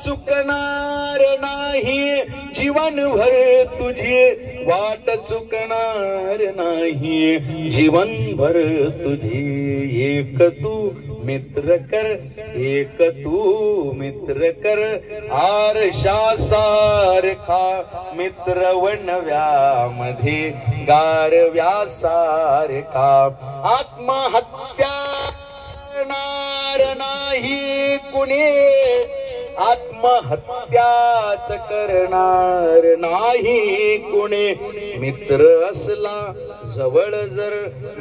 चुकणार नाही जीवनभर तुझी वाट चुकणार नाही जीवनभर तुझी एक तू मित्र कर एक तू मित्र कर आरशा सारखा मित्र वनव्यामध्ये गारव्या सारखा आत्महत्या करणार नाही कुणी आत्महत्याच करणार नाही कुणी मित्र असला जवळ जर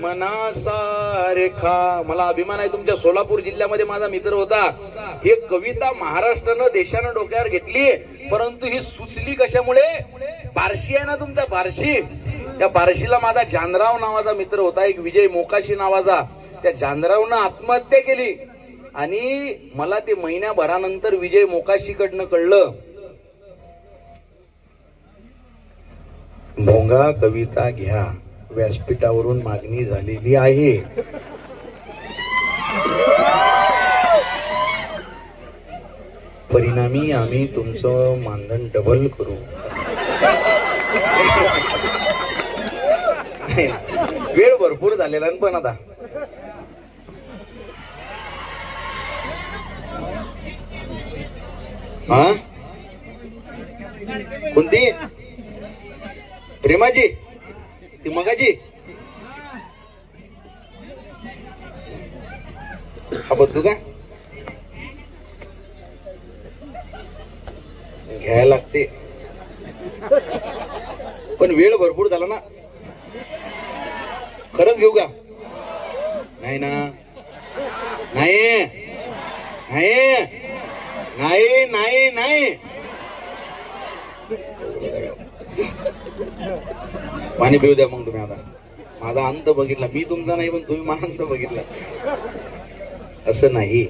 मनासारखा. मला अभिमान आहे तुमच्या सोलापूर जिल्ह्यामध्ये माझा मित्र होता. ही कविता महाराष्ट्रानं देशानं डोक्यावर घेतली परंतु ही सुचली कशामुळे बार्शी आहे ना तुमचा बार्शी त्या बार्शीला माझा जानराव नावाचा मित्र होता एक विजय मोकाशी नावाचा. त्या जानरावनं आत्महत्या केली आणि मला ते महिन्याभरानंतर विजय मोकाशीकडनं कळलं भोंगा कविता घ्या व्यासपीठावरून मागणी झालेली आहे. परिणामी आम्ही तुमचं मानधन डबल करू. वेळ भरपूर झालेला पण आता हा कोणती प्रेमाची ती मगाची हा बदलू का घ्यायला लागते पण वेळ भरपूर झाला ना. खरंच घेऊ का नाही ना नाही नाही नाही नाही नाही पाणी पिऊ द्या मग तुम्ही. आता माझा अंत बघितला मी तुमचा नाही पण तुम्ही माझा अंत बघितला असं नाही.